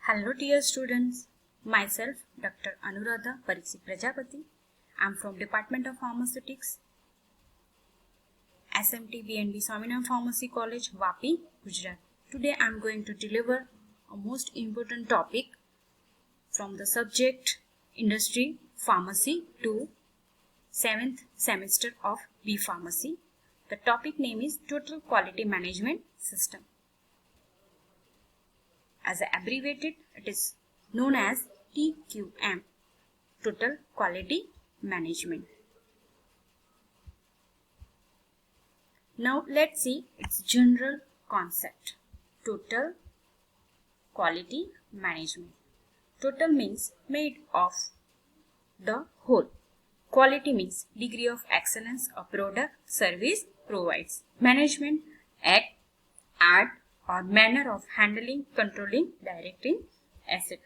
Hello dear students, myself Dr. Anuradha Pariksit Prajapati. I am from Department of Pharmaceutics, SMT BNB Swaminam Pharmacy College, Vapi, Gujarat. Today I am going to deliver a most important topic from the subject Industry Pharmacy to 7th semester of B Pharmacy. The topic name is Total Quality Management System. As abbreviated, it is known as TQM, Total Quality Management. Now let's see its general concept. Total Quality Management. Total means made of the whole. Quality means degree of excellence a product, service provides. Management, act, art or manner of handling, controlling, directing, etc.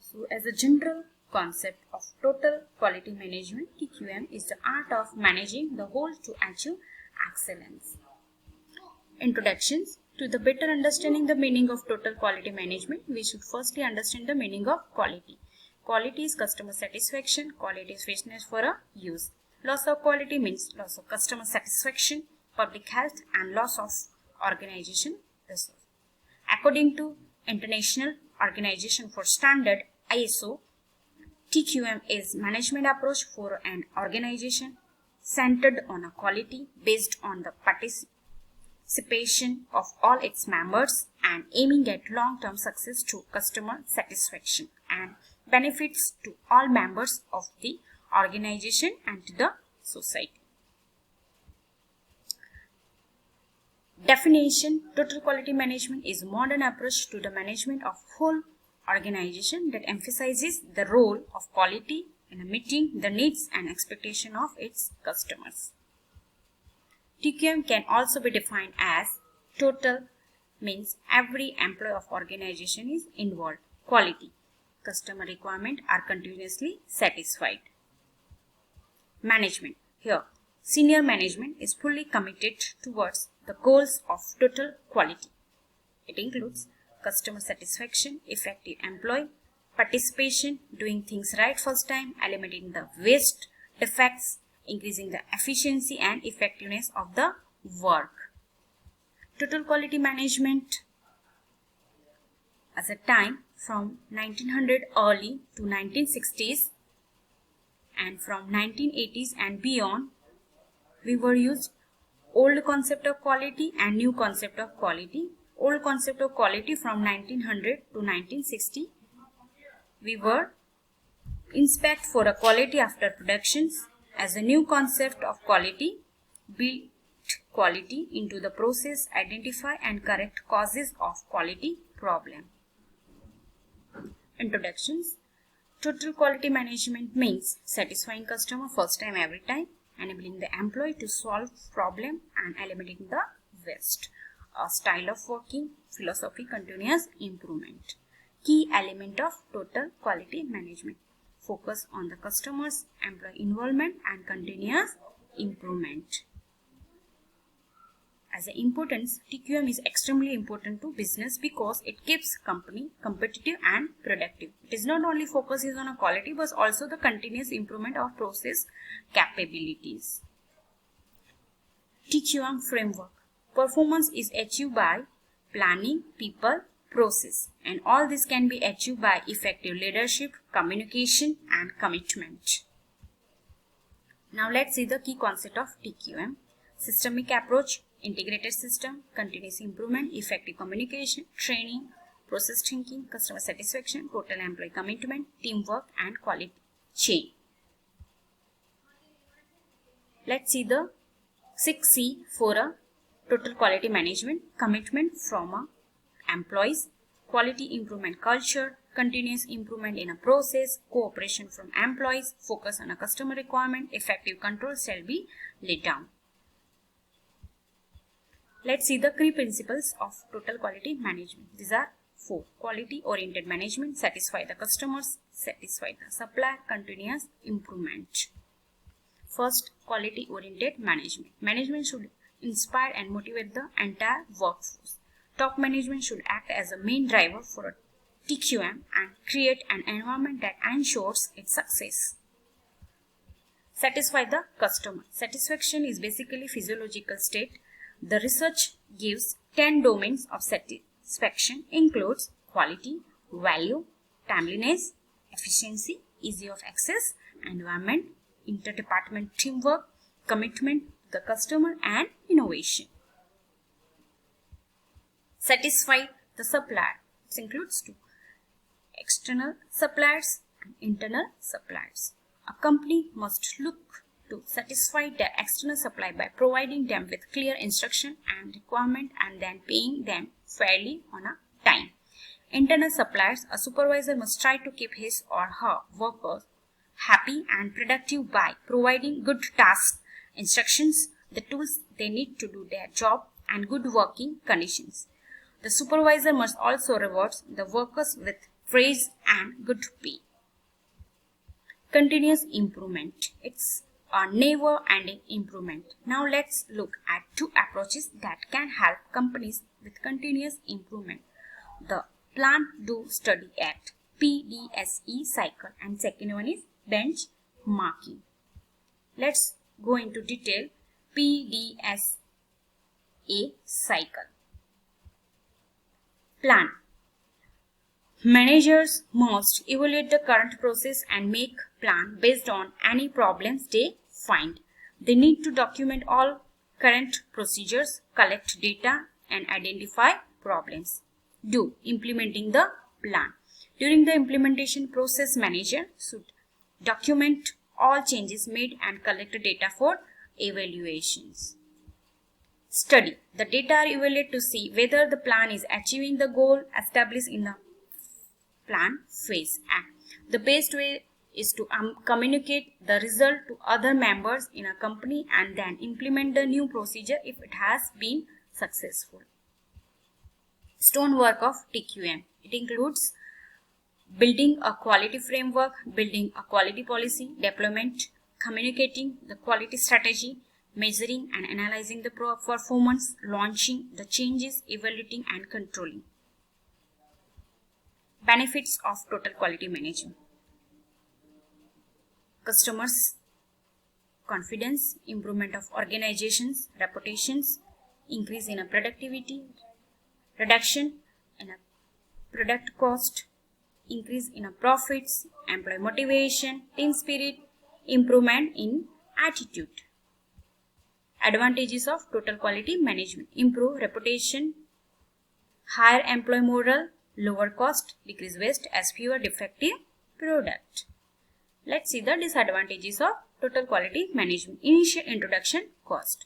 So as a general concept of total quality management, TQM is the art of managing the whole to achieve excellence. Introductions. To the better understanding the meaning of total quality management, we should firstly understand the meaning of quality. Quality is customer satisfaction. Quality is fitness for a use. Loss of quality means loss of customer satisfaction, public health and loss of organization resource. According to International Organization for Standard ISO, TQM is management approach for an organization centered on a quality based on the participation of all its members and aiming at long-term success through customer satisfaction and benefits to all members of the organization and to the society. Definition. Total quality management is a modern approach to the management of whole organization that emphasizes the role of quality in meeting the needs and expectations of its customers. TQM can also be defined as total means every employee of organization is involved. Quality. Customer requirements are continuously satisfied. Management. Here, senior management is fully committed towards the goals of total quality. It includes customer satisfaction, effective employee participation, doing things right first time, eliminating the waste, defects, increasing the efficiency and effectiveness of the work. Total quality management as a time from 1900 early to 1960s and from 1980s and beyond, we were used old concept of quality and new concept of quality. Old concept of quality from 1900 to 1960. We were inspect for a quality after productions. As a new concept of quality, build quality into the process, identify and correct causes of quality problem. Introductions. Total quality management means satisfying customer first time every time, enabling the employee to solve problem and eliminating the waste. A style of working, philosophy, continuous improvement. Key element of total quality management. Focus on the customers, employee involvement and continuous improvement. As an importance, TQM is extremely important to business because it keeps company competitive and productive. It is not only focuses on a quality but also the continuous improvement of process capabilities. TQM framework. Performance is achieved by planning, people, process, and all this can be achieved by effective leadership, communication and commitment. Now let's see the key concept of TQM. Systemic approach, integrated system, continuous improvement, effective communication, training, process thinking, customer satisfaction, total employee commitment, teamwork and quality chain. Let's see the 6C for a total quality management. Commitment from employees, quality improvement culture, continuous improvement in a process, cooperation from employees, focus on a customer requirement, effective control shall be laid down. Let's see the key principles of total quality management. These are 4. Quality oriented management, satisfy the customers, satisfy the supplier, continuous improvement. First, quality oriented management. Management should inspire and motivate the entire workforce. top management should act as a main driver for a TQM and create an environment that ensures its success. Satisfy the customer. Satisfaction is basically physiological state. The research gives 10 domains of satisfaction, includes quality, value, timeliness, efficiency, ease of access, environment, interdepartment teamwork, commitment to the customer, and innovation. Satisfy the supplier. This includes two: external suppliers and internal suppliers. A company must look to satisfy their external supply by providing them with clear instruction and requirement and then paying them fairly on a time. Internal suppliers, a supervisor must try to keep his or her workers happy and productive by providing good task instructions, the tools they need to do their job, and good working conditions. The supervisor must also reward the workers with praise and good pay. Continuous improvement. It's a never-ending improvement. Now let's look at two approaches that can help companies with continuous improvement. The Plan, Do, Study, Act, PDSE cycle, and second one is benchmarking. Let's go into detail. PDSA cycle. Plan. Managers must evaluate the current process and make plan based on any problems they find. They need to document all current procedures, collect data, and identify problems. Do. Implementing the plan. During the implementation process, manager should document all changes made and collect data for evaluations. Study. The data are evaluated to see whether the plan is achieving the goal established in the plan phase. And the best way is to communicate the result to other members in a company and then implement the new procedure if it has been successful. Stonework of TQM. It includes building a quality framework, building a quality policy, deployment, communicating the quality strategy, measuring and analyzing the performance, launching the changes, evaluating and controlling. Benefits of total quality management. Customers' confidence, improvement of organizations' reputations, increase in productivity, reduction in a product cost, increase in profits, employee motivation, team spirit, improvement in attitude. Advantages of total quality management: improve reputation, higher employee morale, lower cost, decrease waste as fewer defective product. Let's see the disadvantages of total quality management. Initial introduction cost.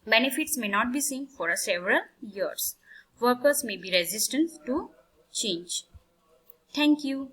Benefits may not be seen for several years. Workers may be resistant to change. Thank you.